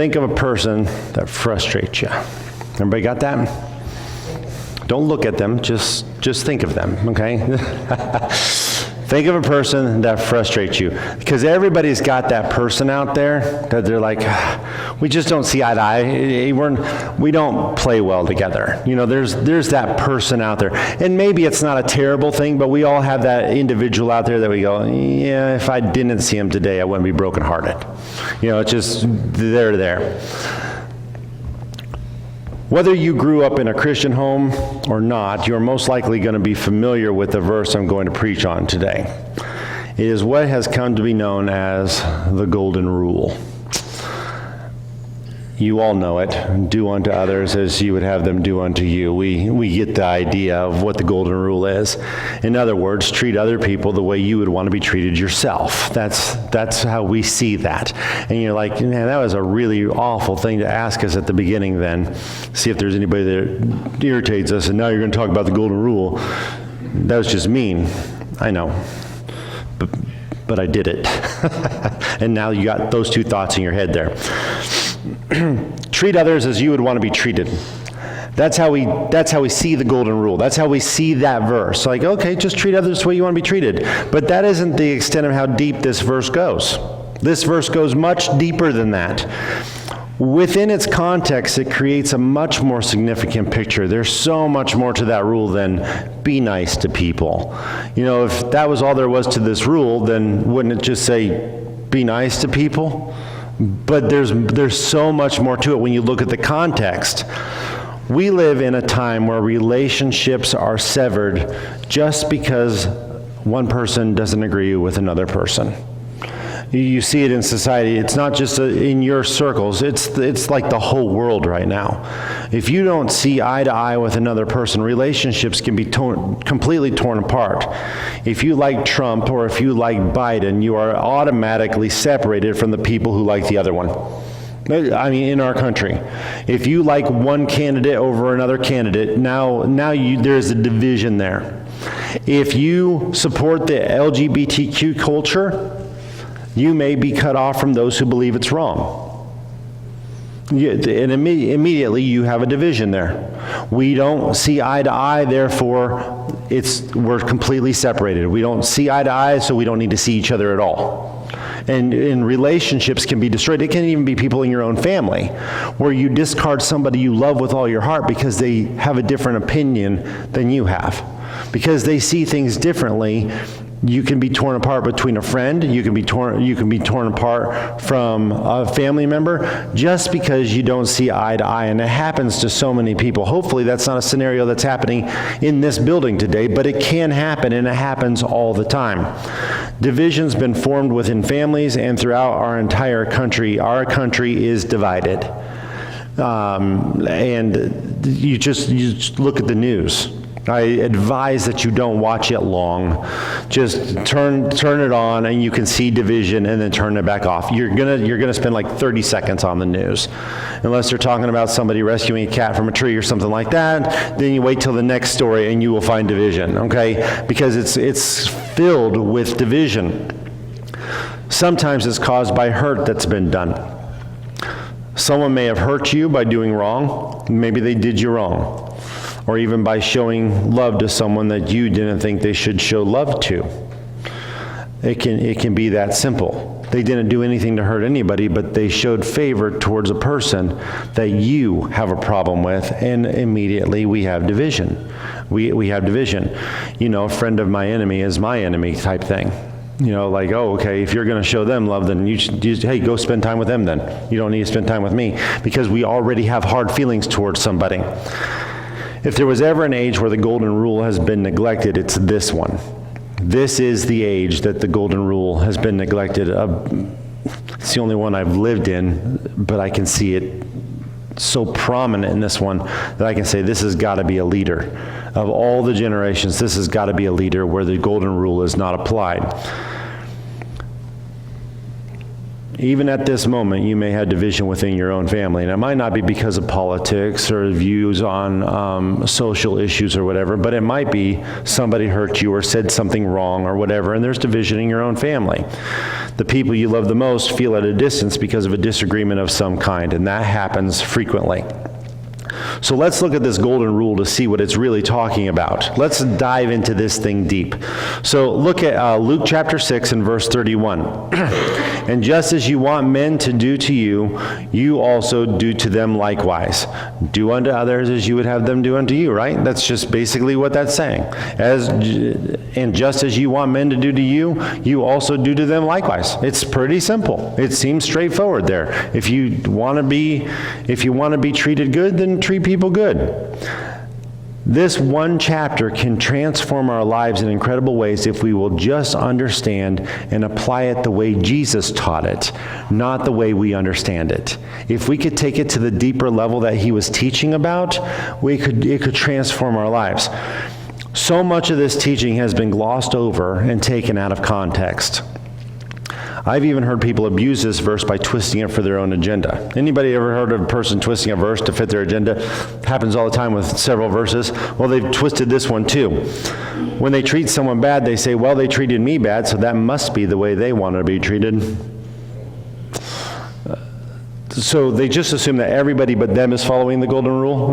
Think of a person that frustrates you. Everybody got that? Don't look at them, just think of them, okay? Think of a person that frustrates you, because everybody's got that person out there that they're like, we just don't see eye to eye. We don't play well together. You know, there's that person out there. And maybe it's not a terrible thing, but we all have that individual out there that we go, yeah, if I didn't see him today, I wouldn't be brokenhearted. You know, it's just, they're there. Whether you grew up in a Christian home or not, you're most likely going to be familiar with the verse I'm going to preach on today. It is what has come to be known as the Golden Rule. You all know it. Do unto others as you would have them do unto you. We get the idea of what the Golden Rule is. In other words, treat other people the way you would want to be treated yourself. That's how we see that. And you're like, man, that was a really awful thing to ask us at the beginning then. See if there's anybody that irritates us, and now you're going to talk about the Golden Rule. That was just mean. I know. But I did it. And now you got those two thoughts in your head there. Treat others as you would want to be treated. That's how we see the Golden Rule. That's how we see that verse. Like, okay, just treat others the way you want to be treated. But that isn't the extent of how deep this verse goes. This verse goes much deeper than that. Within its context, it creates a much more significant picture. There's so much more to that rule than be nice to people. You know, if that was all there was to this rule, then wouldn't it just say be nice to people? But there's so much more to it when you look at the context. We live in a time where relationships are severed just because one person doesn't agree with another person. You see it in society. It's not just in your circles. It's like the whole world right now. If you don't see eye to eye with another person, relationships can be completely torn apart. If you like Trump or if you like Biden, you are automatically separated from the people who like the other one. I mean, in our country. If you like one candidate over another candidate, now there's a division there. If you support the LGBTQ culture, you may be cut off from those who believe it's wrong. And immediately you have a division there. We don't see eye to eye, therefore we're completely separated. We don't see eye to eye, so we don't need to see each other at all. And relationships can be destroyed. It can even be people in your own family, where you discard somebody you love with all your heart because they have a different opinion than you have. Because they see things differently. You can be torn apart between a friend. You can be torn apart from a family member just because you don't see eye to eye. And it happens to so many people. Hopefully that's not a scenario that's happening in this building today, but it can happen, and it happens all the time. Division's been formed within families and throughout our entire country. Our country is divided. And you just look at the news. I advise that you don't watch it long. Just turn it on, and you can see division, and then turn it back off. You're gonna spend like 30 seconds on the news, unless they're talking about somebody rescuing a cat from a tree or something like that. Then you wait till the next story, and you will find division. Okay, because it's filled with division. Sometimes it's caused by hurt that's been done. Someone may have hurt you by doing wrong. Maybe they did you wrong. Or even by showing love to someone that you didn't think they should show love to. It can be that simple. They didn't do anything to hurt anybody, but they showed favor towards a person that you have a problem with, and immediately we have division. We have division. You know, a friend of my enemy is my enemy type thing. You know, like, oh, okay, if you're going to show them love, then hey, go spend time with them then. You don't need to spend time with me, because we already have hard feelings towards somebody. If there was ever an age where the Golden Rule has been neglected, it's this one. This is the age that the Golden Rule has been neglected. It's the only one I've lived in, but I can see it so prominent in this one that I can say this has got to be a leader. Of all the generations, this has got to be a leader where the Golden Rule is not applied. Even at this moment, you may have division within your own family. And it might not be because of politics or views on social issues or whatever, but it might be somebody hurt you or said something wrong or whatever, and there's division in your own family. The people you love the most feel at a distance because of a disagreement of some kind, and that happens frequently. So let's look at this golden rule to see what it's really talking about. Let's dive into this thing deep. So look at Luke chapter 6 and verse 31. And just as you want men to do to you, you also do to them likewise. Do unto others as you would have them do unto you, right? That's just basically what that's saying. And just as you want men to do to you, you also do to them likewise. It's pretty simple. It seems straightforward there. If you want to be treated good, then treat people good. This one chapter can transform our lives in incredible ways if we will just understand and apply it the way Jesus taught it, not the way we understand it. If we could take it to the deeper level that he was teaching about, it could transform our lives. So much of this teaching has been glossed over and taken out of context. I've even heard people abuse this verse by twisting it for their own agenda. Anybody ever heard of a person twisting a verse to fit their agenda? Happens all the time with several verses. Well, they've twisted this one too. When they treat someone bad, they say, well, they treated me bad, so that must be the way they want to be treated. So they just assume that everybody but them is following the golden rule.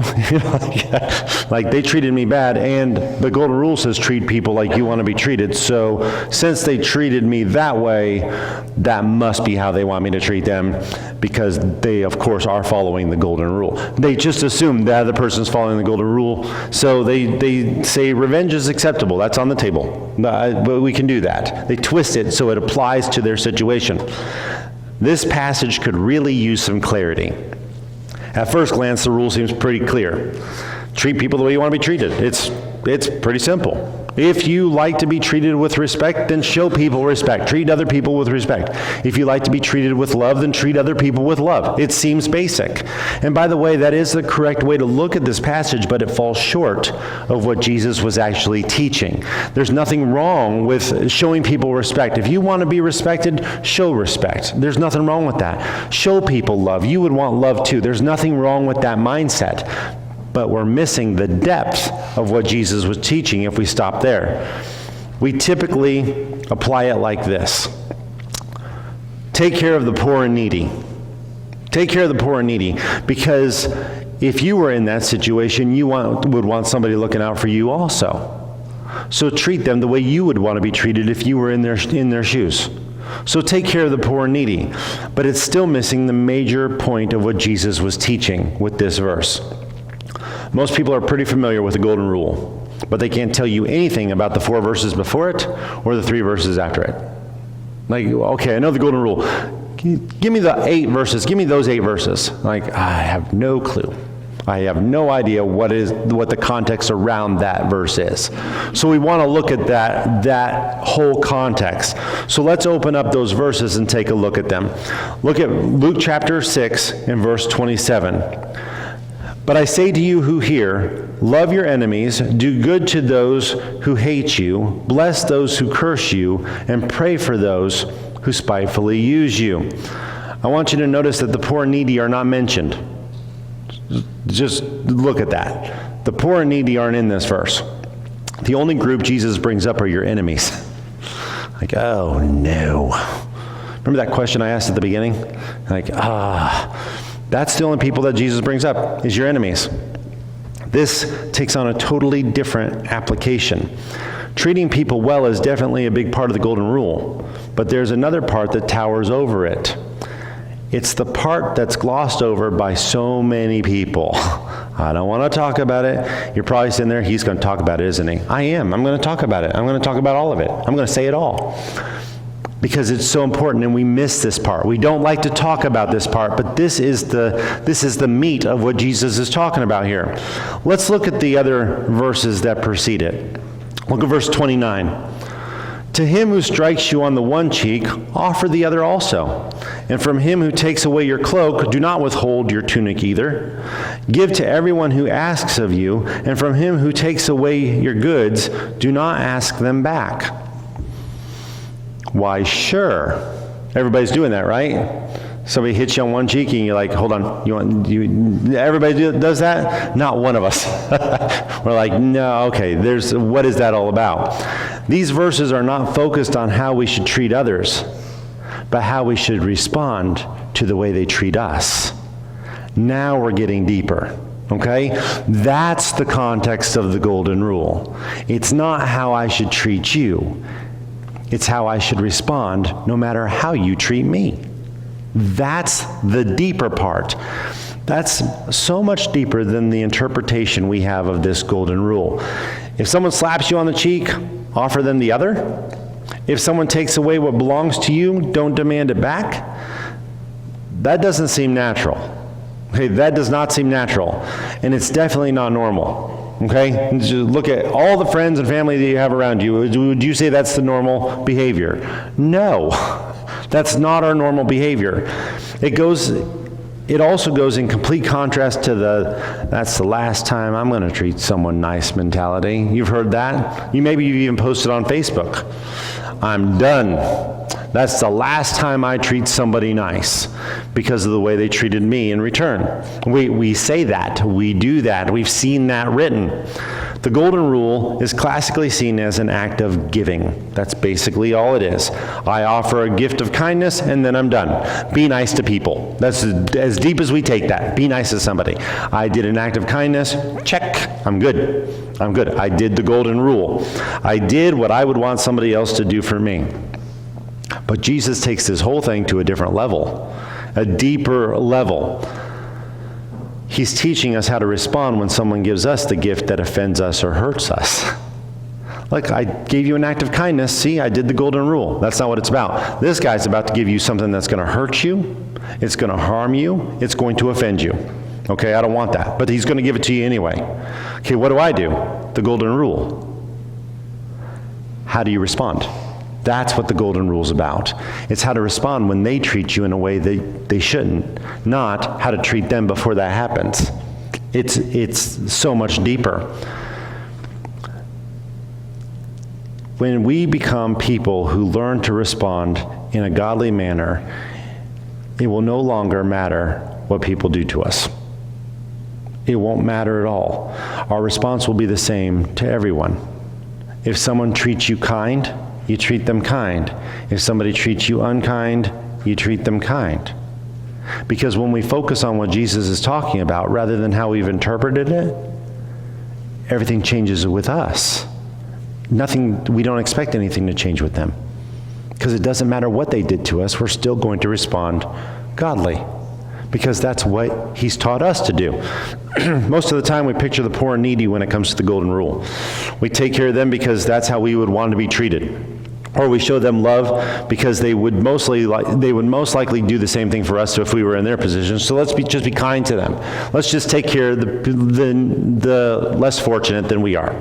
Like they treated me bad, and the golden rule says treat people like you want to be treated. So since they treated me that way, that must be how they want me to treat them, because they, of course, are following the golden rule. They just assume that the person's following the golden rule, so they say revenge is acceptable. That's on the table. But we can do that. They twist it so it applies to their situation. This passage could really use some clarity. At first glance, the rule seems pretty clear. Treat people the way you want to be treated. It's pretty simple. If you like to be treated with respect, then show people respect. Treat other people with respect. If you like to be treated with love, then treat other people with love. It seems basic. And by the way, that is the correct way to look at this passage, but it falls short of what Jesus was actually teaching. There's nothing wrong with showing people respect. If you want to be respected, show respect. There's nothing wrong with that. Show people love. You would want love too. There's nothing wrong with that mindset. But we're missing the depth of what Jesus was teaching if we stop there. We typically apply it like this. Take care of the poor and needy. Take care of the poor and needy, because if you were in that situation, you would want somebody looking out for you also. So treat them the way you would want to be treated if you were in their shoes. So take care of the poor and needy. But it's still missing the major point of what Jesus was teaching with this verse. Most people are pretty familiar with the golden rule, but they can't tell you anything about the 4 verses before it or the 3 verses after it. Like, okay, I know the golden rule. Give me the 8 verses. Give me those 8 verses. Like, I have no clue. I have no idea what the context around that verse is. So we want to look at that whole context. So let's open up those verses and take a look at them. Look at Luke chapter 6 and verse 27. But I say to you who hear, love your enemies, do good to those who hate you, bless those who curse you, and pray for those who spitefully use you. I want you to notice that the poor and needy are not mentioned. Just look at that. The poor and needy aren't in this verse. The only group Jesus brings up are your enemies. Like, oh no. Remember that question I asked at the beginning? Like, that's the only people that Jesus brings up, is your enemies. This takes on a totally different application. Treating people well is definitely a big part of the golden rule, but there's another part that towers over it. It's the part that's glossed over by so many people. I don't want to talk about it. You're probably sitting there, he's going to talk about it, isn't he? I am. I'm going to talk about it. I'm going to talk about all of it. I'm going to say it all. Because it's so important, and we miss this part. We don't like to talk about this part, but this is the meat of what Jesus is talking about here. Let's look at the other verses that precede it. Look at verse 29. To him who strikes you on the one cheek, offer the other also. And from him who takes away your cloak, do not withhold your tunic either. Give to everyone who asks of you, and from him who takes away your goods, do not ask them back. Why, sure. Everybody's doing that, right? Somebody hits you on one cheek and you're like, hold on, everybody does that? Not one of us. We're like, no, okay, what is that all about? These verses are not focused on how we should treat others, but how we should respond to the way they treat us. Now we're getting deeper, okay? That's the context of the golden rule. It's not how I should treat you. It's how I should respond no matter how you treat me. That's the deeper part. That's so much deeper than the interpretation we have of this golden rule. If someone slaps you on the cheek, offer them the other. If someone takes away what belongs to you, don't demand it back. That doesn't seem natural. Okay, that does not seem natural. And it's definitely not normal. Okay? Just look at all the friends and family that you have around you. Would you say that's the normal behavior? No. That's not our normal behavior. It also goes in complete contrast to that's the last time I'm going to treat someone nice mentality. You've heard that? Maybe you've even posted on Facebook. I'm done. That's the last time I treat somebody nice because of the way they treated me in return. We say that. We do that. We've seen that written. The golden rule is classically seen as an act of giving. That's basically all it is. I offer a gift of kindness and then I'm done. Be nice to people. That's as deep as we take that. Be nice to somebody. I did an act of kindness. Check. I'm good. I'm good. I did the golden rule. I did what I would want somebody else to do for me. But Jesus takes this whole thing to a different level, a deeper level. He's teaching us how to respond when someone gives us the gift that offends us or hurts us. Like, I gave you an act of kindness. See, I did the golden rule. That's not what it's about. This guy's about to give you something that's going to hurt you. It's going to harm you. It's going to offend you. Okay, I don't want that. But he's going to give it to you anyway. Okay, what do? The golden rule. How do you respond? That's what the golden rule is about. It's how to respond when they treat you in a way they shouldn't, not how to treat them before that happens. It's so much deeper. When we become people who learn to respond in a godly manner, it will no longer matter what people do to us. It won't matter at all. Our response will be the same to everyone. If someone treats you kind, you treat them kind. If somebody treats you unkind, you treat them kind. Because when we focus on what Jesus is talking about, rather than how we've interpreted it, everything changes with us. We don't expect anything to change with them. Because it doesn't matter what they did to us, we're still going to respond godly. Because that's what he's taught us to do. Most of the time we picture the poor and needy when it comes to the golden rule. We take care of them because that's how we would want to be treated. Or we show them love because they would most likely do the same thing for us if we were in their position. So let's just be kind to them. Let's just take care of the less fortunate than we are.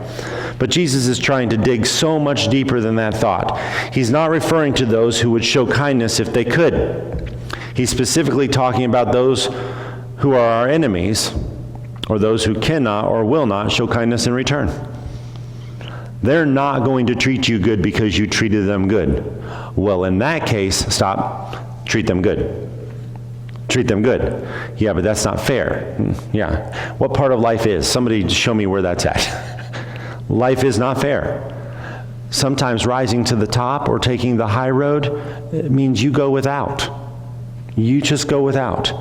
But Jesus is trying to dig so much deeper than that thought. He's not referring to those who would show kindness if they could. He's specifically talking about those who are our enemies, or those who cannot or will not show kindness in return. They're not going to treat you good because you treated them good. Well, in that case, stop. Treat them good. Treat them good. Yeah, but that's not fair. Yeah. What part of life is? Somebody show me where that's at. Life is not fair. Sometimes rising to the top or taking the high road means you go without. You just go without.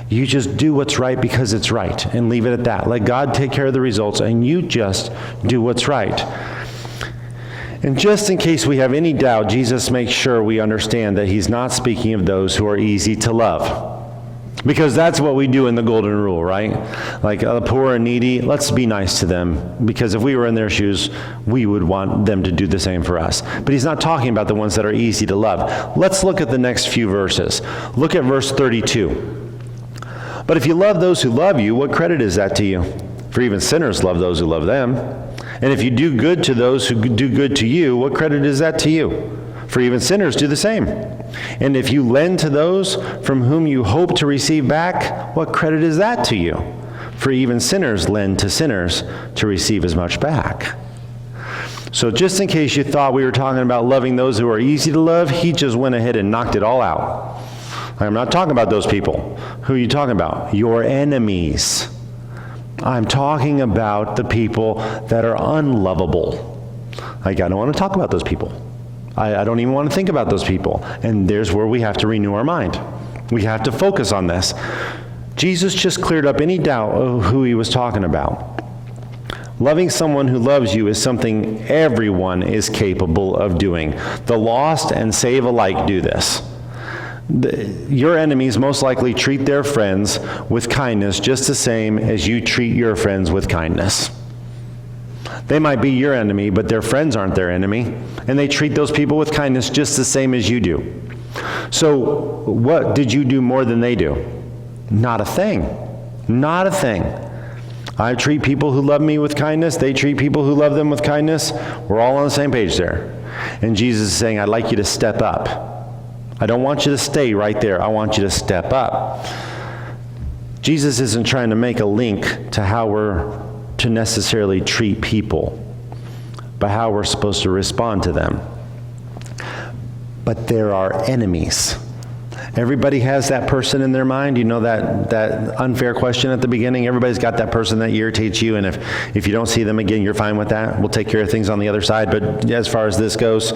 You just do what's right because it's right and leave it at that. Let God take care of the results and you just do what's right. And just in case we have any doubt, Jesus makes sure we understand that he's not speaking of those who are easy to love. Because that's what we do in the golden rule, right? Like the poor and needy, let's be nice to them. Because if we were in their shoes, we would want them to do the same for us. But he's not talking about the ones that are easy to love. Let's look at the next few verses. Look at verse 32. But if you love those who love you, what credit is that to you? For even sinners love those who love them. And if you do good to those who do good to you, what credit is that to you? For even sinners do the same. And if you lend to those from whom you hope to receive back, what credit is that to you? For even sinners lend to sinners to receive as much back. So just in case you thought we were talking about loving those who are easy to love, he just went ahead and knocked it all out. I'm not talking about those people. Who are you talking about? Your enemies. I'm talking about the people that are unlovable. Like, I don't want to talk about those people. I don't even want to think about those people. And there's where we have to renew our mind. We have to focus on this. Jesus just cleared up any doubt of who he was talking about. Loving someone who loves you is something everyone is capable of doing. The lost and saved alike do this. Your enemies most likely treat their friends with kindness just the same as you treat your friends with kindness. They might be your enemy, but their friends aren't their enemy, and they treat those people with kindness just the same as you do. So what did you do more than they do? Not a thing. Not a thing. I treat people who love me with kindness. They treat people who love them with kindness. We're all on the same page there. And Jesus is saying, I'd like you to step up. I don't want you to stay right there. I want you to step up. Jesus isn't trying to make a link to how we're to necessarily treat people, but how we're supposed to respond to them. But there are enemies. Everybody has that person in their mind. You know that unfair question at the beginning? Everybody's got that person that irritates you, and if you don't see them again, you're fine with that. We'll take care of things on the other side, but as far as this goes,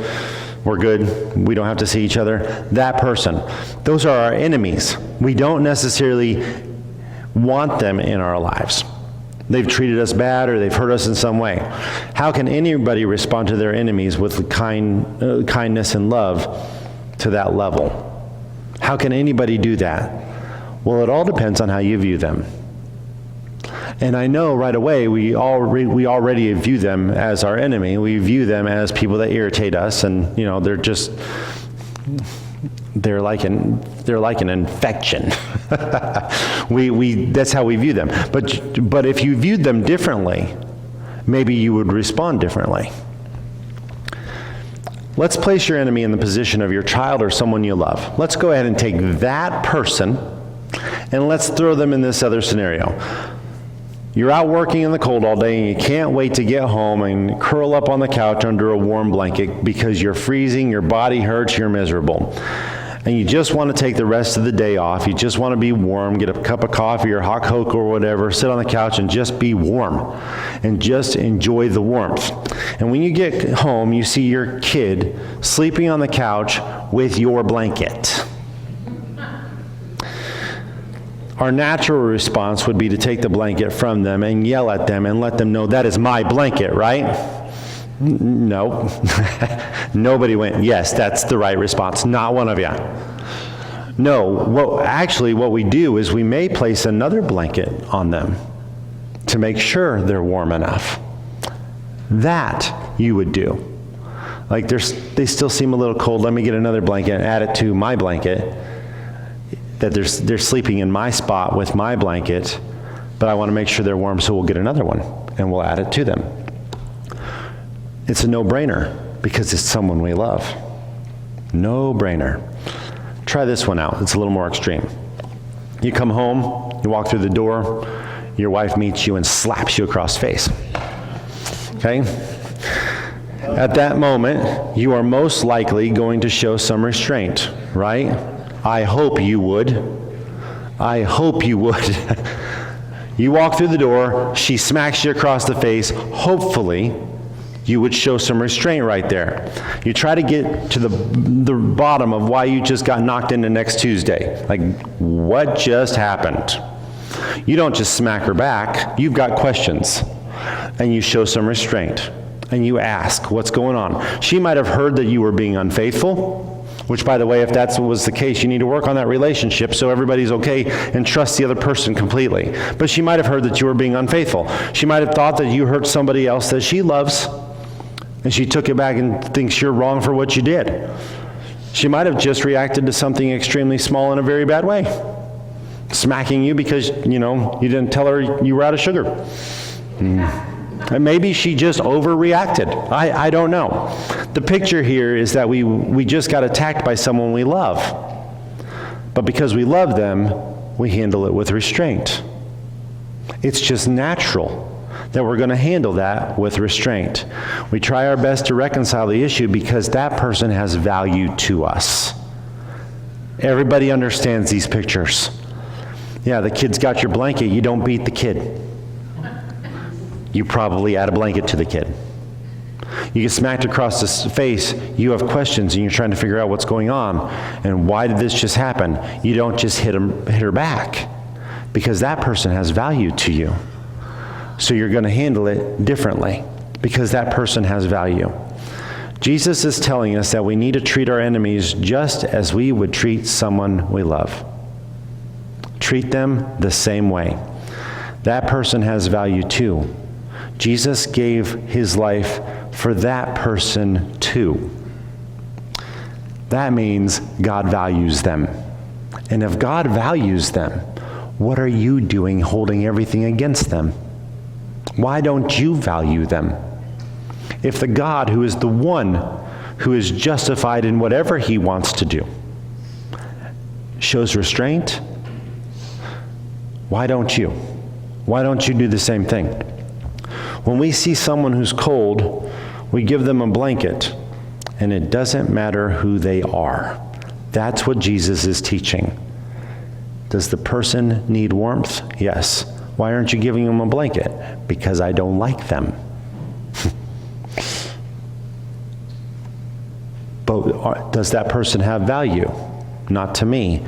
we're good. We don't have to see each other. That person. Those are our enemies. We don't necessarily want them in our lives. They've treated us bad or they've hurt us in some way. How can anybody respond to their enemies with kindness and love to that level? How can anybody do that? Well, it all depends on how you view them. And I know right away we already view them as our enemy. We view them as people that irritate us, and they're like an infection. That's how we view them. But if you viewed them differently, maybe you would respond differently. Let's place your enemy in the position of your child or someone you love. Let's go ahead and take that person and let's throw them in this other scenario. You're out working in the cold all day and you can't wait to get home and curl up on the couch under a warm blanket because you're freezing, your body hurts, you're miserable. And you just want to take the rest of the day off. You just want to be warm, get a cup of coffee or hot cocoa or whatever, sit on the couch and just be warm and just enjoy the warmth. And when you get home, you see your kid sleeping on the couch with your blanket. Our natural response would be to take the blanket from them and yell at them and let them know that is my blanket, right? No. Nobody went, yes, that's the right response. Not one of you. No, what we do is we may place another blanket on them to make sure they're warm enough. That you would do. Like they still seem a little cold, let me get another blanket and add it to my blanket. That they're sleeping in my spot with my blanket, but I want to make sure they're warm, so we'll get another one and we'll add it to them. It's a no-brainer because it's someone we love. No-brainer. Try this one out. It's a little more extreme. You come home, you walk through the door, your wife meets you and slaps you across the face. Okay? At that moment, you are most likely going to show some restraint, right? I hope you would. I hope you would. You walk through the door, she smacks you across the face, hopefully you would show some restraint right there. You try to get to the bottom of why you just got knocked into next Tuesday. Like, what just happened? You don't just smack her back, you've got questions. And you show some restraint. And you ask, what's going on? She might have heard that you were being unfaithful, which, by the way, if that was the case, you need to work on that relationship so everybody's okay and trust the other person completely. But she might have heard that you were being unfaithful. She might have thought that you hurt somebody else that she loves, and she took it back and thinks you're wrong for what you did. She might have just reacted to something extremely small in a very bad way, smacking you because, you didn't tell her you were out of sugar. And maybe she just overreacted. I don't know. The picture here is that we just got attacked by someone we love. But because we love them, we handle it with restraint. It's just natural. that we're going to handle that with restraint. We try our best to reconcile the issue because that person has value to us. Everybody understands these pictures. Yeah, the kid's got your blanket. You don't beat the kid. You probably add a blanket to the kid. You get smacked across the face. You have questions and you're trying to figure out what's going on and why did this just happen. You don't just hit her back because that person has value to you. So you're going to handle it differently because that person has value. Jesus is telling us that we need to treat our enemies just as we would treat someone we love. Treat them the same way. That person has value too. Jesus gave his life for that person too. That means God values them. And if God values them, what are you doing holding everything against them? Why don't you value them? If the God who is the one who is justified in whatever he wants to do shows restraint, why don't you? Why don't you do the same thing? When we see someone who's cold, we give them a blanket, and it doesn't matter who they are. That's what Jesus is teaching. Does the person need warmth? Yes. Why aren't you giving them a blanket? Because I don't like them. But does that person have value? Not to me.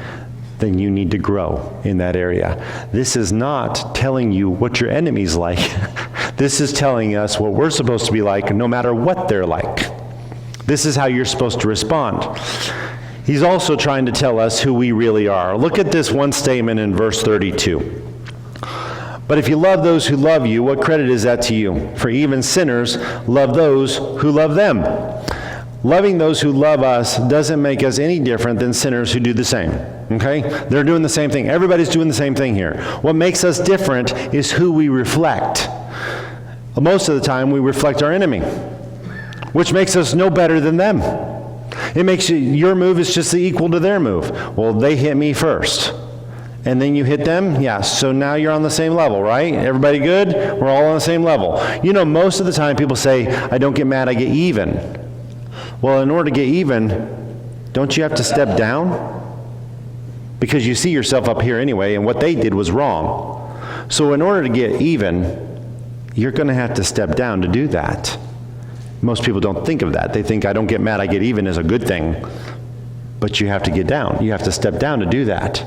Then you need to grow in that area. This is not telling you what your enemy's like. This is telling us what we're supposed to be like no matter what they're like. This is how you're supposed to respond. He's also trying to tell us who we really are. Look at this one statement in verse 32. But if you love those who love you, what credit is that to you? For even sinners love those who love them. Loving those who love us doesn't make us any different than sinners who do the same. Okay? They're doing the same thing. Everybody's doing the same thing here. What makes us different is who we reflect. Most of the time, we reflect our enemy, which makes us no better than them. It makes your move is just equal to their move. Well, they hit me first. And then you hit them? Yeah, so now you're on the same level, right? Everybody good? We're all on the same level. You know, most of the time people say, I don't get mad, I get even. Well, in order to get even, don't you have to step down? Because you see yourself up here anyway, and what they did was wrong. So in order to get even, you're going to have to step down to do that. Most people don't think of that. They think, I don't get mad, I get even is a good thing. But you have to get down. You have to step down to do that.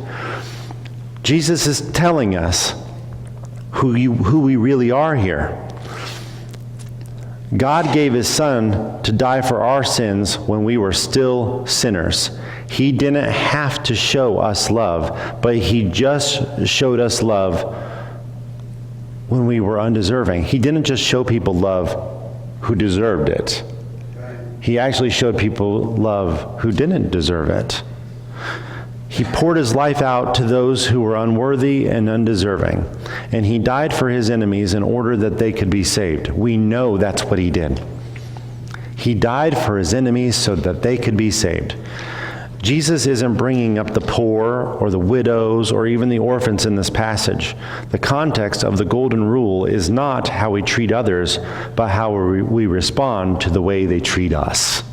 Jesus is telling us who we really are here. God gave his son to die for our sins when we were still sinners. He didn't have to show us love, but he just showed us love when we were undeserving. He didn't just show people love who deserved it. He actually showed people love who didn't deserve it. He poured his life out to those who were unworthy and undeserving. And he died for his enemies in order that they could be saved. We know that's what he did. He died for his enemies so that they could be saved. Jesus isn't bringing up the poor or the widows or even the orphans in this passage. The context of the golden rule is not how we treat others, but how we respond to the way they treat us.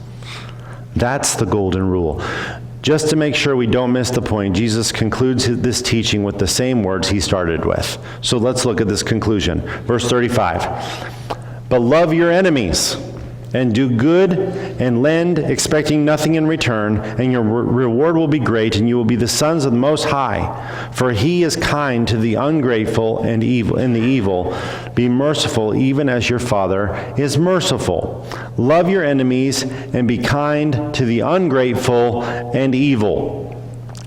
That's the golden rule. Just to make sure we don't miss the point, Jesus concludes this teaching with the same words he started with. So let's look at this conclusion. Verse 35. But love your enemies, and do good, and lend, expecting nothing in return, and your reward will be great, and you will be the sons of the Most High. For he is kind to the ungrateful and the evil. Be merciful, even as your Father is merciful. Love your enemies, and be kind to the ungrateful and evil.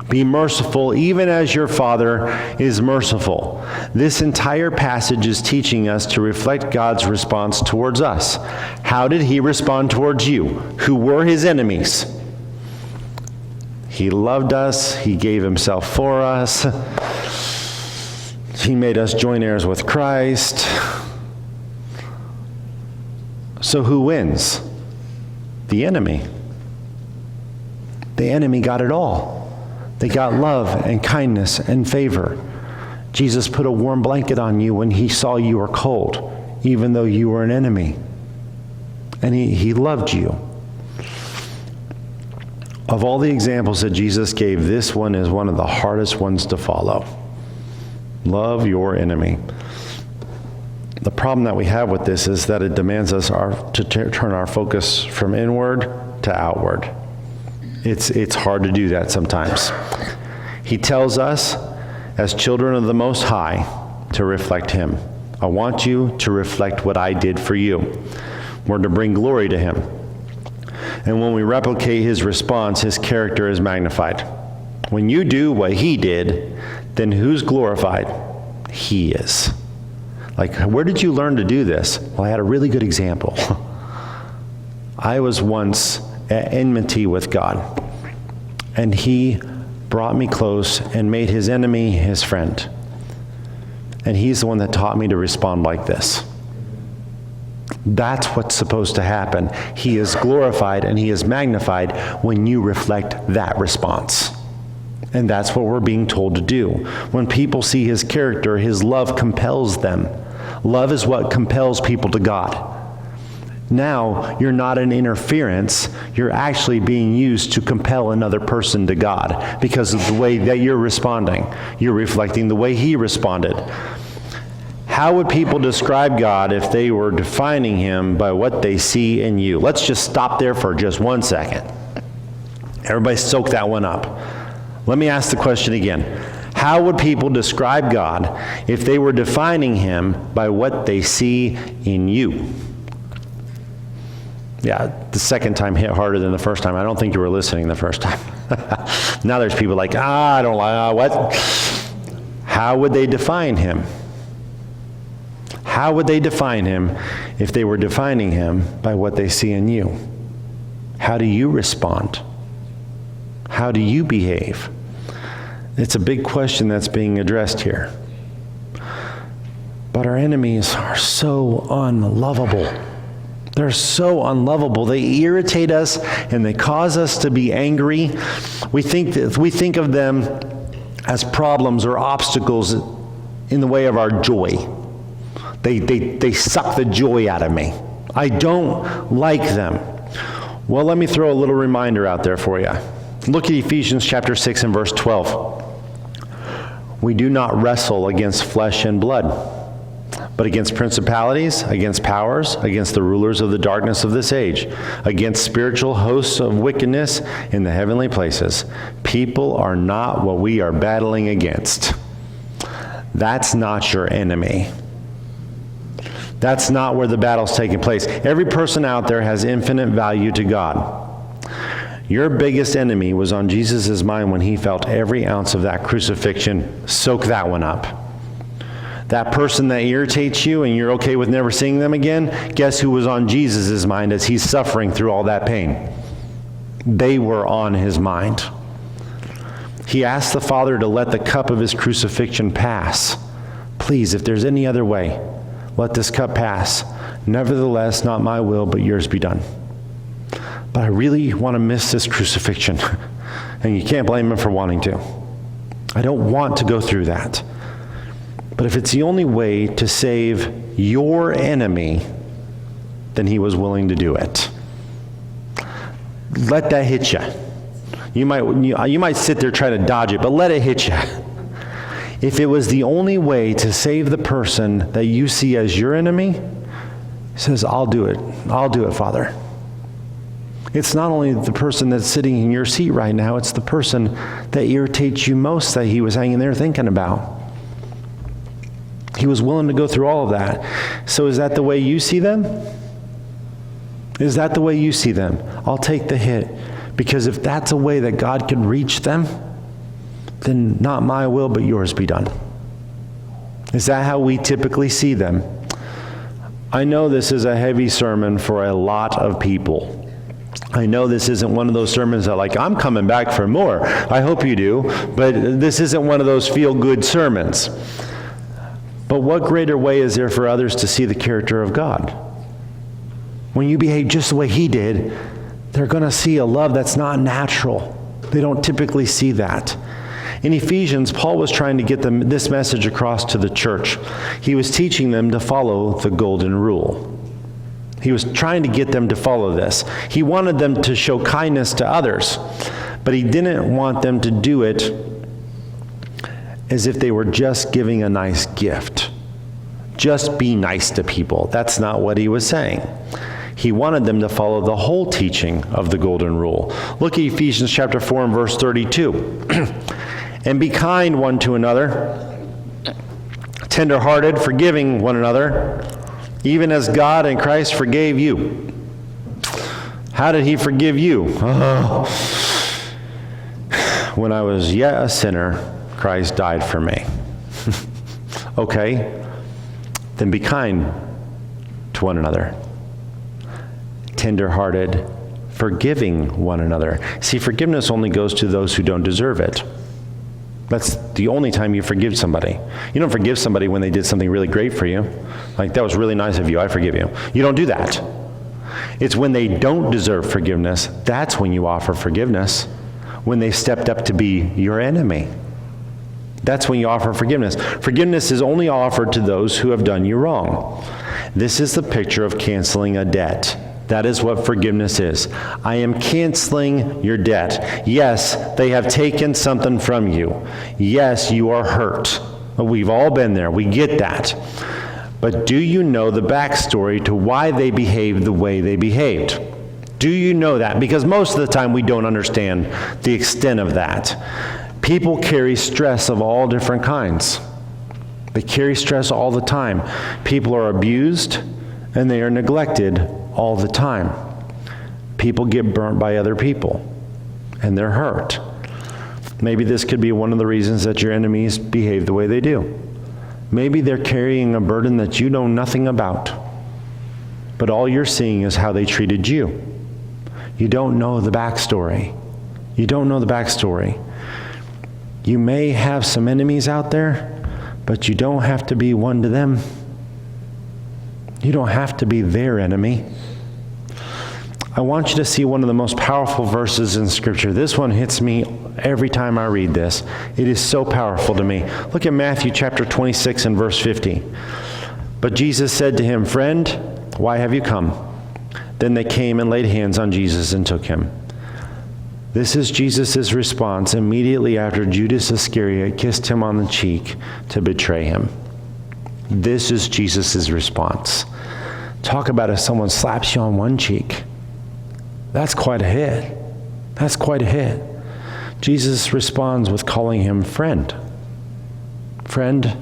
Be merciful, even as your Father is merciful. This entire passage is teaching us to reflect God's response towards us. How did he respond towards you, who were his enemies? He loved us. He gave himself for us. He made us joint heirs with Christ. So who wins? The enemy. The enemy got it all. They got love and kindness and favor. Jesus put a warm blanket on you when he saw you were cold, even though you were an enemy. And he loved you. Of all the examples that Jesus gave, this one is one of the hardest ones to follow. Love your enemy. The problem that we have with this is that it demands us to turn our focus from inward to outward. It's hard to do that sometimes. He tells us, as children of the Most High, to reflect him. I want you to reflect what I did for you. We're to bring glory to him. And when we replicate his response, his character is magnified. When you do what he did, then who's glorified? He is. Like, where did you learn to do this? Well, I had a really good example. I was once at enmity with God, and he brought me close and made his enemy his friend. And he's the one that taught me to respond like this. That's what's supposed to happen. He is glorified and he is magnified when you reflect that response. And that's what we're being told to do. When people see his character, his love compels them. Love is what compels people to God. Now, you're not an interference. You're actually being used to compel another person to God because of the way that you're responding. You're reflecting the way he responded. How would people describe God if they were defining him by what they see in you? Let's just stop there for just 1 second. Everybody soak that one up. Let me ask the question again. How would people describe God if they were defining him by what they see in you? Yeah, the second time hit harder than the first time. I don't think you were listening the first time. Now there's people like, I don't like, what? How would they define him? How would they define him if they were defining him by what they see in you? How do you respond? How do you behave? It's a big question that's being addressed here. But our enemies are so unlovable. They're so unlovable. They irritate us and they cause us to be angry. We think of them as problems or obstacles in the way of our joy. They suck the joy out of me. I don't like them. Well, let me throw a little reminder out there for you. Look at Ephesians chapter 6 and verse 12. We do not wrestle against flesh and blood, but against principalities, against powers, against the rulers of the darkness of this age, against spiritual hosts of wickedness in the heavenly places. People are not what we are battling against. That's not your enemy. That's not where the battle's taking place. Every person out there has infinite value to God. Your biggest enemy was on Jesus' mind when he felt every ounce of that crucifixion. Soak that one up. That person that irritates you and you're okay with never seeing them again, guess who was on Jesus' mind as he's suffering through all that pain? They were on his mind. He asked the Father to let the cup of his crucifixion pass. Please, if there's any other way, let this cup pass. Nevertheless, not my will, but yours be done. But I really want to miss this crucifixion. And you can't blame him for wanting to. I don't want to go through that. But if it's the only way to save your enemy, then he was willing to do it. Let that hit you. You might sit there trying to dodge it, but let it hit you. If it was the only way to save the person that you see as your enemy, he says, I'll do it. I'll do it, Father. It's not only the person that's sitting in your seat right now, it's the person that irritates you most that he was hanging there thinking about. He was willing to go through all of that. So is that the way you see them? Is that the way you see them? I'll take the hit. Because if that's a way that God could reach them, then not my will, but yours be done. Is that how we typically see them? I know this is a heavy sermon for a lot of people. I know this isn't one of those sermons that I'm coming back for more. I hope you do. But this isn't one of those feel-good sermons. But what greater way is there for others to see the character of God? When you behave just the way he did, they're going to see a love that's not natural. They don't typically see that. In Ephesians, Paul was trying to get this message across to the church. He was teaching them to follow the golden rule. He was trying to get them to follow this. He wanted them to show kindness to others, but he didn't want them to do it as if they were just giving a nice gift. Just be nice to people. That's not what he was saying. He wanted them to follow the whole teaching of the golden rule. Look at Ephesians chapter 4 and verse 32. And be kind one to another, tender-hearted, forgiving one another, even as God in Christ forgave you. How did he forgive you? Oh. When I was yet a sinner, Christ died for me. Okay, then be kind to one another. Tender-hearted, forgiving one another. See, forgiveness only goes to those who don't deserve it. That's the only time you forgive somebody. You don't forgive somebody when they did something really great for you. Like, that was really nice of you, I forgive you. You don't do that. It's when they don't deserve forgiveness, that's when you offer forgiveness. When they stepped up to be your enemy. That's when you offer forgiveness. Forgiveness is only offered to those who have done you wrong. This is the picture of canceling a debt. That is what forgiveness is. I am canceling your debt. Yes, they have taken something from you. Yes, you are hurt. We've all been there. We get that. But do you know the backstory to why they behaved the way they behaved? Do you know that? Because most of the time we don't understand the extent of that. People carry stress of all different kinds. They carry stress all the time. People are abused and they are neglected all the time. People get burnt by other people and they're hurt. Maybe this could be one of the reasons that your enemies behave the way they do. Maybe they're carrying a burden that you know nothing about, but all you're seeing is how they treated you. You don't know the backstory. You don't know the backstory. You may have some enemies out there, but you don't have to be one to them. You don't have to be their enemy. I want you to see one of the most powerful verses in Scripture. This one hits me every time I read this. It is so powerful to me. Look at Matthew chapter 26 and verse 50. But Jesus said to him, "Friend, why have you come?" Then they came and laid hands on Jesus and took him. This is Jesus' response immediately after Judas Iscariot kissed him on the cheek to betray him. This is Jesus' response. Talk about if someone slaps you on one cheek. That's quite a hit. That's quite a hit. Jesus responds with calling him friend. Friend,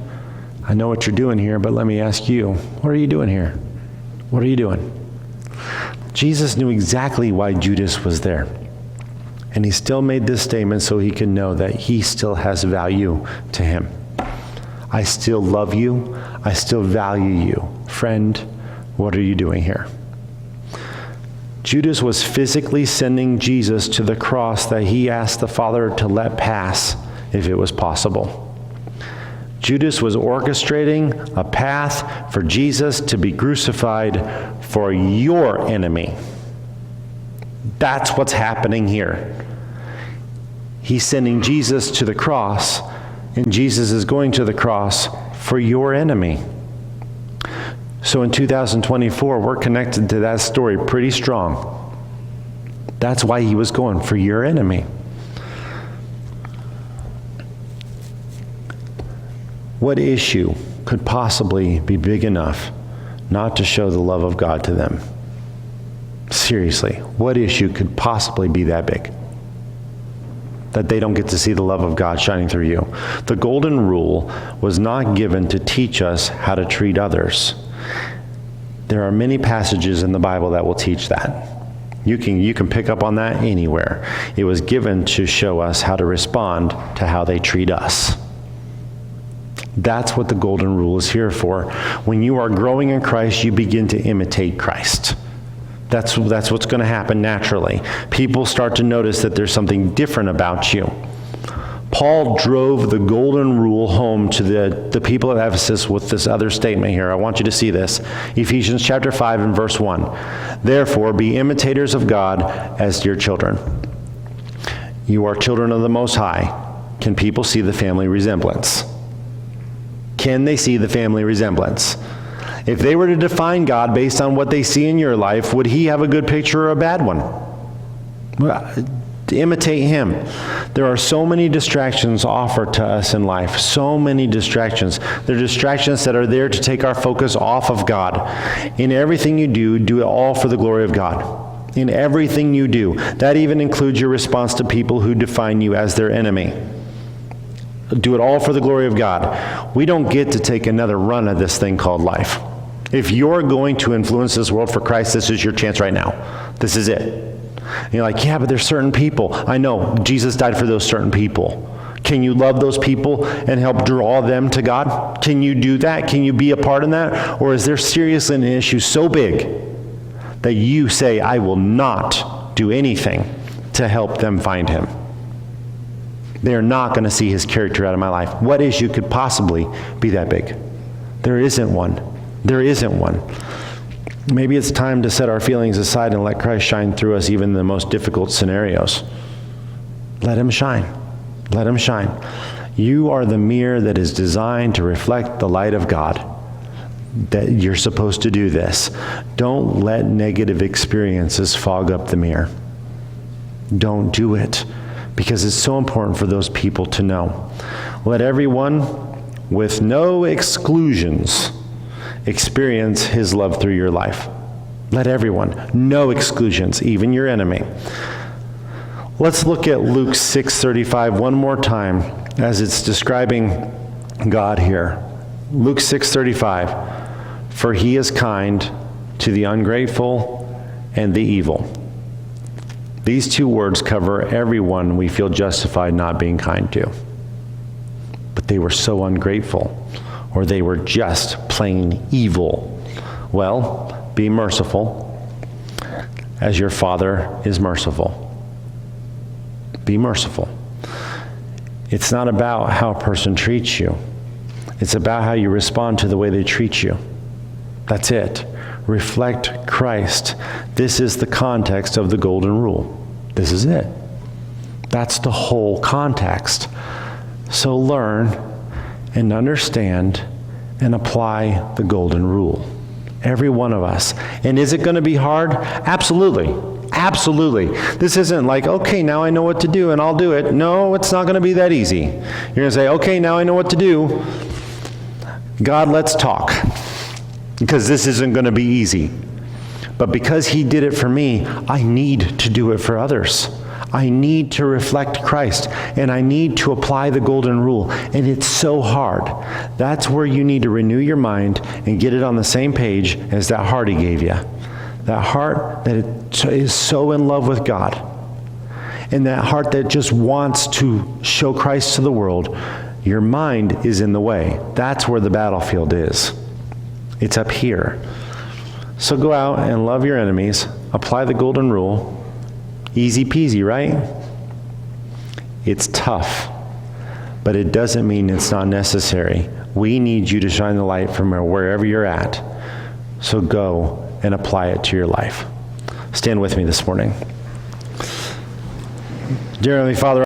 I know what you're doing here, but let me ask you, what are you doing here? What are you doing? Jesus knew exactly why Judas was there. And he still made this statement so he could know that he still has value to him. I still love you. I still value you. Friend, what are you doing here? Judas was physically sending Jesus to the cross that he asked the Father to let pass if it was possible. Judas was orchestrating a path for Jesus to be crucified for your enemy. That's what's happening here. He's sending Jesus to the cross, and Jesus is going to the cross for your enemy. So in 2024, we're connected to that story pretty strong. That's why he was going for your enemy. What issue could possibly be big enough not to show the love of God to them? Seriously, what issue could possibly be that big that they don't get to see the love of God shining through you? The golden rule was not given to teach us how to treat others. There are many passages in the Bible that will teach that. You can pick up on that anywhere. It was given to show us how to respond to how they treat us. That's what the golden rule is here for. When you are growing in Christ, you begin to imitate Christ. That's what's going to happen naturally. People start to notice that there's something different about you. Paul drove the golden rule home to the people of Ephesus with this other statement here. I want you to see this. Ephesians chapter 5 and verse 1. Therefore, be imitators of God as dear children. You are children of the Most High. Can people see the family resemblance? Can they see the family resemblance? If they were to define God based on what they see in your life, would he have a good picture or a bad one? Well, to imitate him. There are so many distractions offered to us in life, so many distractions. They're distractions that are there to take our focus off of God. In everything you do, do it all for the glory of God. In everything you do. That even includes your response to people who define you as their enemy. Do it all for the glory of God. We don't get to take another run at this thing called life. If you're going to influence this world for Christ, this is your chance right now. This is it. And you're like, yeah, but there's certain people. I know, Jesus died for those certain people. Can you love those people and help draw them to God? Can you do that? Can you be a part in that? Or is there seriously an issue so big that you say, I will not do anything to help them find him? They are not going to see his character out of my life. What issue could possibly be that big? There isn't one. There isn't one. Maybe it's time to set our feelings aside and let Christ shine through us even in the most difficult scenarios. Let him shine. Let him shine. You are the mirror that is designed to reflect the light of God. That you're supposed to do this. Don't let negative experiences fog up the mirror. Don't do it, because it's so important for those people to know. Let everyone, with no exclusions, experience his love through your life. Let everyone, no exclusions, even your enemy. Let's look at Luke 6:35 one more time as it's describing God here. Luke 6:35, for he is kind to the ungrateful and the evil. These two words cover everyone we feel justified not being kind to. But they were so ungrateful, or they were just plain evil. Well, be merciful as your Father is merciful. Be merciful. It's not about how a person treats you. It's about how you respond to the way they treat you. That's it. Reflect Christ. This is the context of the golden rule. This is it. That's the whole context. So learn and understand and apply the golden rule. Every one of us. And is it going to be hard? Absolutely. Absolutely. This isn't like, okay, now I know what to do and I'll do it. No, it's not going to be that easy. You're going to say, okay, now I know what to do. God, let's talk. Because this isn't going to be easy. But because he did it for me, I need to do it for others. I need to reflect Christ, and I need to apply the golden rule. And it's so hard. That's where you need to renew your mind and get it on the same page as that heart he gave you. That heart that is so in love with God. And that heart that just wants to show Christ to the world. Your mind is in the way. That's where the battlefield is. It's up here. So go out and love your enemies. Apply the golden rule. Easy peasy, right? It's tough, but it doesn't mean it's not necessary. We need you to shine the light from wherever you're at. So go and apply it to your life. Stand with me this morning. Dear Heavenly Father,